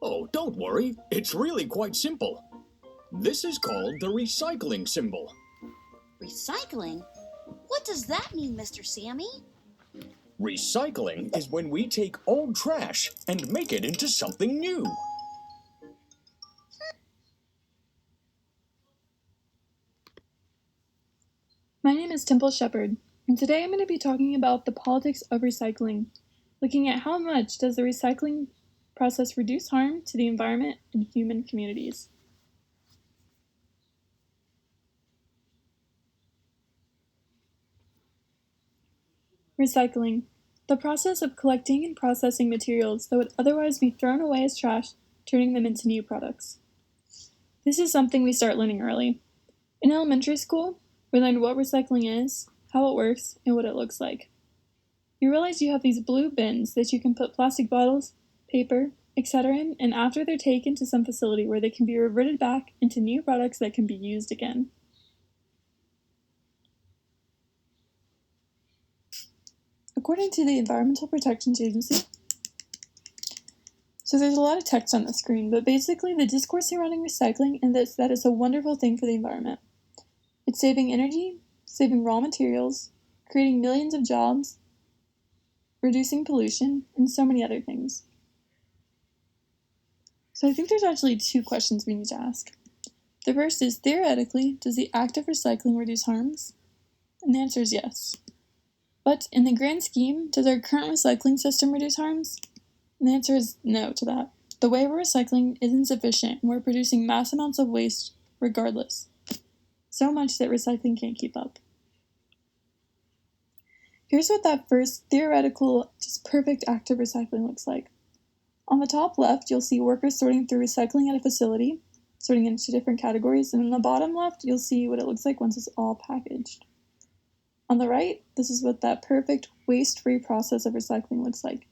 Oh, don't worry. It's really quite simple. This is called the recycling symbol. Recycling? What does that mean, Mr. Sammy? Recycling is when we take old trash and make it into something new. My name is Temple Shepard, and today I'm going to be talking about the politics of recycling, looking at how much does the recycling process reduce harm to the environment and human communities. Recycling, the process of collecting and processing materials that would otherwise be thrown away as trash, turning them into new products. This is something we start learning early. In elementary school, we learned what recycling is, how it works, and what it looks like. You realize you have these blue bins that you can put plastic bottles, paper, etc. in, and after they're taken to some facility where they can be reverted back into new products that can be used again. According to the Environmental Protection Agency, so there's a lot of text on the screen, but basically the discourse surrounding recycling is that it's a wonderful thing for the environment. It's saving energy, saving raw materials, creating millions of jobs, reducing pollution, and so many other things. So I think there's actually two questions we need to ask. The first is, theoretically, does the act of recycling reduce harms? And the answer is yes. But in the grand scheme, does our current recycling system reduce harms? And the answer is no to that. The way we're recycling isn't sufficient, and we're producing mass amounts of waste regardless. So much that recycling can't keep up. Here's what that first theoretical, just perfect act of recycling looks like. On the top left, you'll see workers sorting through recycling at a facility, sorting into different categories, and on the bottom left, you'll see what it looks like once it's all packaged. On the right, this is what that perfect, waste-free process of recycling looks like.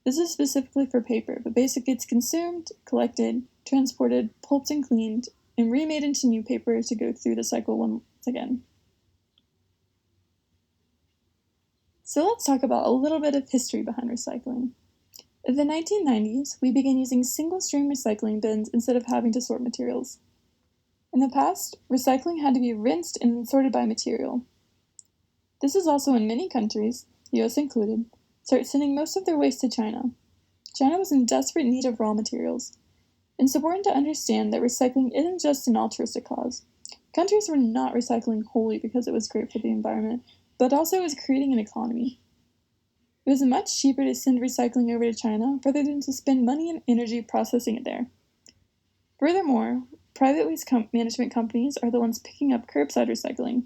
This is specifically for paper, but basically it's consumed, collected, transported, pulped and cleaned, and remade into new paper to go through the cycle once again. So let's talk about a little bit of history behind recycling. In the 1990s, we began using single-stream recycling bins instead of having to sort materials. In the past, recycling had to be rinsed and then sorted by material. This is also when many countries, the US included, started sending most of their waste to China. China was in desperate need of raw materials. And it's important to understand that recycling isn't just an altruistic cause. Countries were not recycling wholly because it was great for the environment, but also it was creating an economy. It was much cheaper to send recycling over to China rather than to spend money and energy processing it there. Furthermore, private waste management companies are the ones picking up curbside recycling.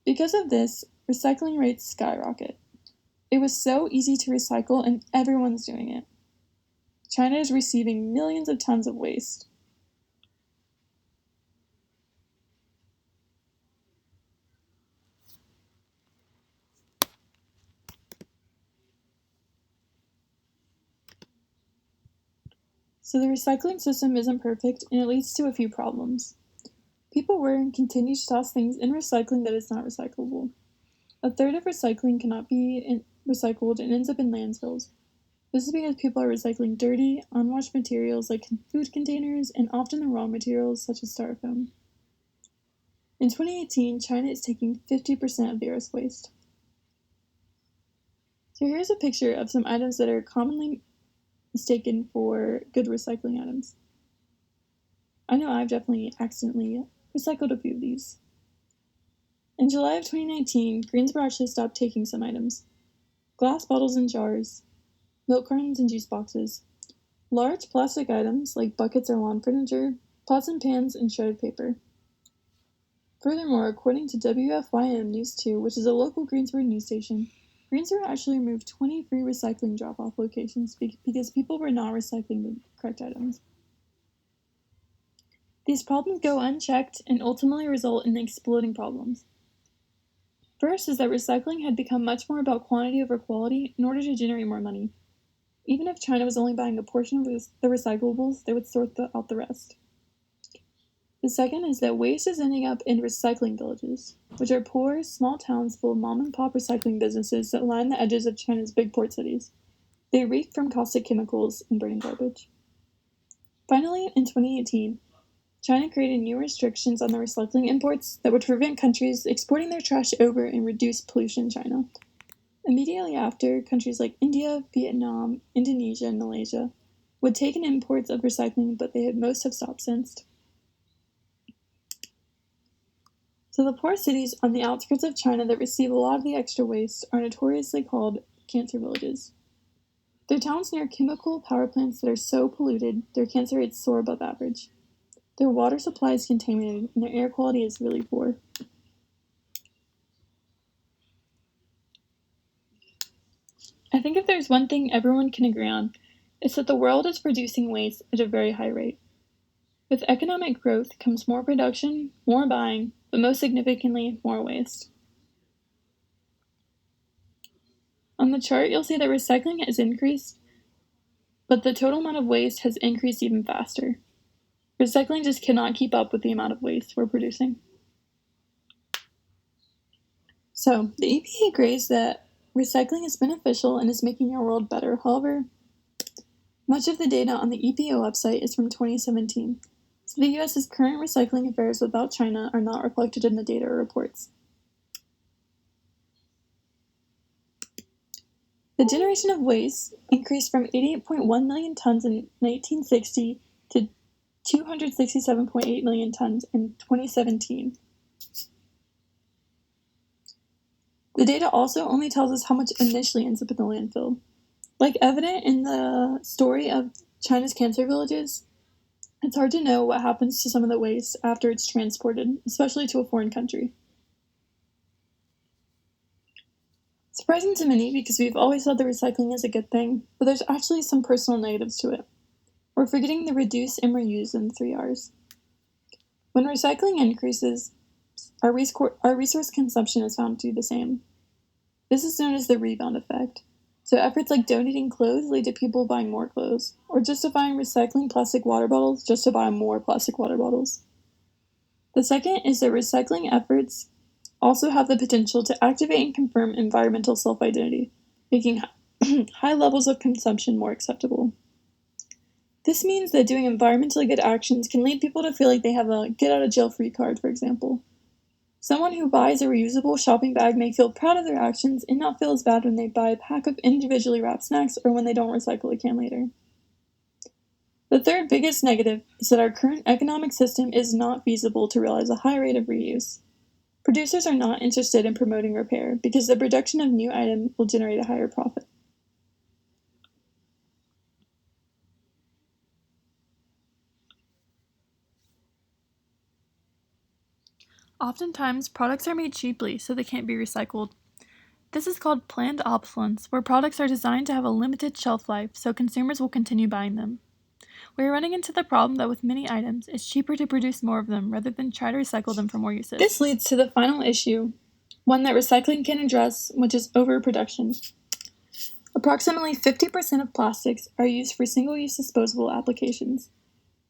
Because of this, recycling rates skyrocket. It was so easy to recycle and everyone's doing it. China is receiving millions of tons of waste. So the recycling system isn't perfect and it leads to a few problems. People were and continue to toss things in recycling that is not recyclable. A third of recycling cannot be recycled and ends up in landfills. This is because people are recycling dirty, unwashed materials like food containers and often the raw materials such as styrofoam. In 2018, China is taking 50% of the Earth's waste. So here's a picture of some items that are commonly mistaken for good recycling items. I know I've definitely accidentally recycled a few of these. In July of 2019, Greensboro actually stopped taking some items. Glass bottles and jars, milk cartons and juice boxes, large plastic items like buckets or lawn furniture, pots and pans, and shredded paper. Furthermore, according to WFYM News 2, which is a local Greensboro news station, Greensboro actually removed 20 free recycling drop-off locations because people were not recycling the correct items. These problems go unchecked and ultimately result in exploding problems. First is that recycling had become much more about quantity over quality in order to generate more money. Even if China was only buying a portion of the recyclables, they would sort out the rest. The second is that waste is ending up in recycling villages, which are poor, small towns full of mom-and-pop recycling businesses that line the edges of China's big port cities. They reek from caustic chemicals and burning garbage. Finally, in 2018, China created new restrictions on the recycling imports that would prevent countries exporting their trash over and reduce pollution in China. Immediately after, countries like India, Vietnam, Indonesia, and Malaysia would take in imports of recycling, but most have stopped since. So the poor cities on the outskirts of China that receive a lot of the extra waste are notoriously called cancer villages. They're towns near chemical power plants that are so polluted, their cancer rates soar above average. Their water supply is contaminated, and their air quality is really poor. I think if there's one thing everyone can agree on, it's that the world is producing waste at a very high rate. With economic growth comes more production, more buying, but most significantly, more waste. On the chart, you'll see that recycling has increased, but the total amount of waste has increased even faster. Recycling just cannot keep up with the amount of waste we're producing. So, the EPA agrees that recycling is beneficial and is making our world better. However, much of the data on the EPA website is from 2017, so the US's current recycling affairs without China are not reflected in the data or reports. The generation of waste increased from 88.1 million tons in 1960 to 267.8 million tons in 2017. The data also only tells us how much initially ends up in the landfill. Like evident in the story of China's cancer villages, it's hard to know what happens to some of the waste after it's transported, especially to a foreign country. Surprising to many because we've always thought that recycling is a good thing, but there's actually some personal negatives to it. We're forgetting the reduce and reuse in the 3 R's. When recycling increases, our resource consumption is found to do the same. This is known as the rebound effect. So efforts like donating clothes lead to people buying more clothes, or justifying recycling plastic water bottles just to buy more plastic water bottles. The second is that recycling efforts also have the potential to activate and confirm environmental self-identity, making high levels of consumption more acceptable. This means that doing environmentally good actions can lead people to feel like they have a get-out-of-jail-free card, for example. Someone who buys a reusable shopping bag may feel proud of their actions and not feel as bad when they buy a pack of individually wrapped snacks or when they don't recycle a can later. The third biggest negative is that our current economic system is not feasible to realize a high rate of reuse. Producers are not interested in promoting repair because the production of new items will generate a higher profit. Oftentimes, products are made cheaply so they can't be recycled. This is called planned obsolescence, where products are designed to have a limited shelf life so consumers will continue buying them. We are running into the problem that with many items, it's cheaper to produce more of them rather than try to recycle them for more uses. This leads to the final issue, one that recycling can address, which is overproduction. Approximately 50% of plastics are used for single-use disposable applications.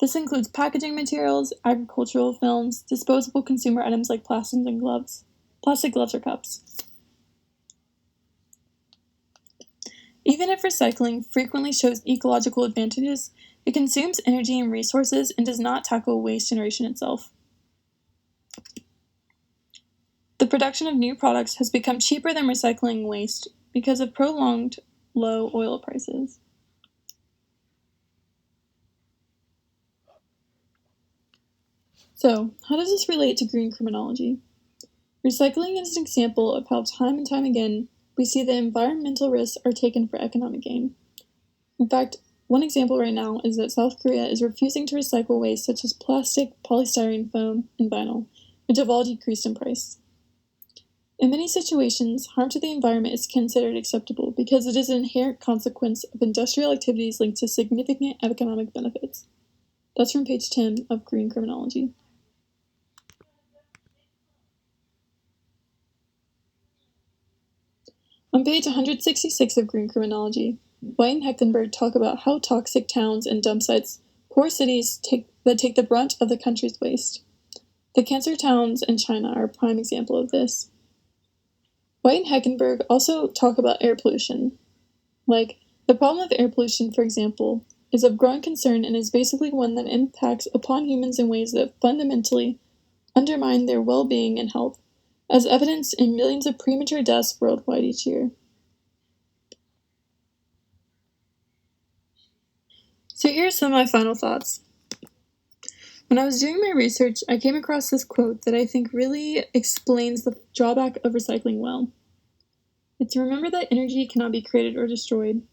This includes packaging materials, agricultural films, disposable consumer items like plastic gloves or cups. Even if recycling frequently shows ecological advantages, it consumes energy and resources and does not tackle waste generation itself. The production of new products has become cheaper than recycling waste because of prolonged low oil prices. So, how does this relate to green criminology? Recycling is an example of how time and time again we see that environmental risks are taken for economic gain. In fact, one example right now is that South Korea is refusing to recycle waste such as plastic, polystyrene foam, and vinyl, which have all decreased in price. In many situations, harm to the environment is considered acceptable because it is an inherent consequence of industrial activities linked to significant economic benefits. That's from page 10 of Green Criminology. On page 166 of Green Criminology, White and Heckenberg talk about how toxic towns and dump sites, poor cities that take the brunt of the country's waste. The cancer towns in China are a prime example of this. White and Heckenberg also talk about air pollution, like The problem of air pollution, for example, is of growing concern and is basically one that impacts upon humans in ways that fundamentally undermine their well-being and health, as evidenced in millions of premature deaths worldwide each year. So here are some of my final thoughts. When I was doing my research, I came across this quote that I think really explains the drawback of recycling well. It's remember that energy cannot be created or destroyed.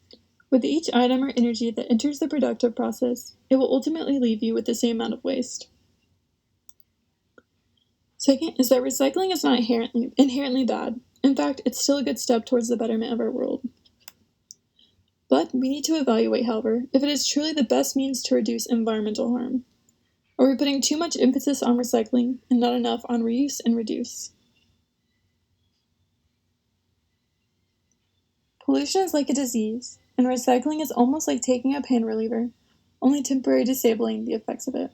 With each item or energy that enters the productive process, it will ultimately leave you with the same amount of waste. Second is that recycling is not inherently bad. In fact, it's still a good step towards the betterment of our world. But we need to evaluate, however, if it is truly the best means to reduce environmental harm. Are we putting too much emphasis on recycling and not enough on reuse and reduce? Pollution is like a disease, and recycling is almost like taking a pain reliever, only temporarily disabling the effects of it.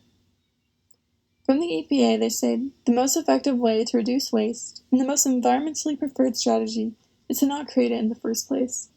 From the EPA, they say the most effective way to reduce waste and the most environmentally preferred strategy is to not create it in the first place.